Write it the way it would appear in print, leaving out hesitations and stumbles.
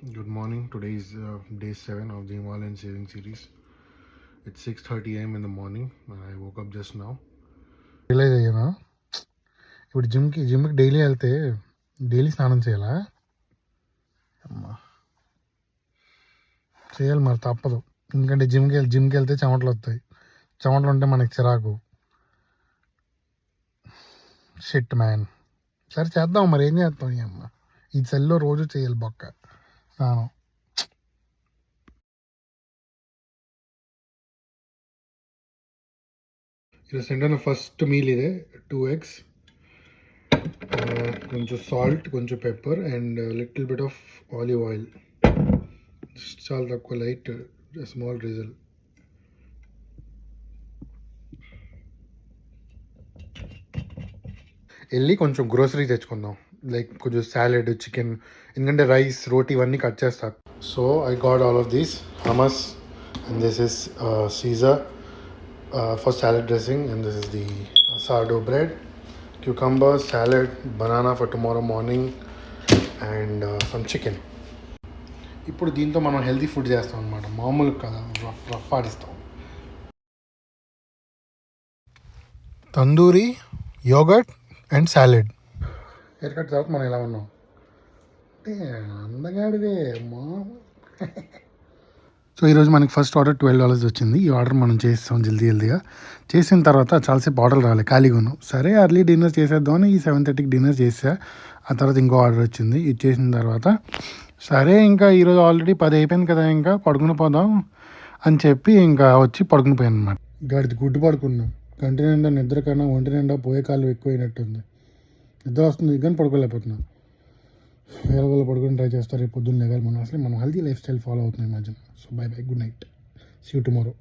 Good morning. Today is day 7 of the Himalayan Saving Series. It's 6:30 a.m. in the morning and I woke up just now. Realise అయ్యాను. ఇప్పుడు జిమ్కి daily వెళ్తే daily స్నానం చేయాలా? అమ్మా చేయాలి మరి, తప్పదు. ఎందుకంటే జిమ్కి వెళ్తే చెమటలు వస్తాయి. చెమటలు ఉంటే మనకి చిరాకు. Shit man. సరే చేద్దాం, మరి ఏం చేస్తాం? ఈ అమ్మ ఈ చలిలో రోజు చేయాలి బొక్క స్నానం. It is sent first meal ಇದೆ 2 eggs, కొంచెం సాల్ట్, కొంచెం pepper and little bit of olive oil. చాలా తక్కువ, లైట్ స్మాల్ డ్రిజల్. వెళ్ళి కొంచెం గ్రోసరీ తెచ్చుకుందాం, లైక్ కొంచెం సాలెడ్, చికెన్, ఎందుకంటే రైస్, రోటీ ఇవన్నీ కట్ చేస్తా. So I got all of these hummus and this is Caesar for salad dressing, and this is the sourdough bread, cucumber, salad, banana for tomorrow morning, and some chicken. ఇప్పుడు దీంతో మనం healthy food చేస్తాం అనమాట, మామూలు కదా, rough ఆడిస్తాం. Tandoori, yogurt and salad. Hair cut తర్వాత మనం ఎలా ఉన్నాం అంటే అందగాడివే మా. సో ఈరోజు మనకి ఫస్ట్ ఆర్డర్ $12 వచ్చింది. ఈ ఆర్డర్ మనం చేస్తాం జల్దీగా. చేసిన తర్వాత చాలాసేపు ఆర్డర్ రాలేదు, ఖాళీగా ఉన్నాం. సరే అర్లీ డిన్నర్ చేసేద్దామని ఈ 7:30కి డిన్నర్ చేసా. ఆ తర్వాత ఇంకో ఆర్డర్ వచ్చింది. ఇది చేసిన తర్వాత సరే ఇంకా ఈరోజు ఆల్రెడీ 10 అయిపోయింది కదా, ఇంకా పడుకుని పోదాం అని చెప్పి ఇంకా వచ్చి పడుకుని పోయాను అనమాట. గడిది గుడ్డు పడుకున్నాం. కంటి నిండా నిద్ర కన్నా ఒంటి నిండా పోయే కాలం ఎక్కువైనట్టుంది. నిద్ర వస్తుంది కానీ పడుకోలేకపోతున్నాం. వేరే వాళ్ళు పడుకొని ట్రై చేస్తారు, రేపు పొద్దున్న లేవాలి మనం. అసలు మనం హెల్తీ లైఫ్ స్టైల్ ఫాలో అవుతున్నాం ఈ మధ్యన. So bye bye, good night, see you tomorrow.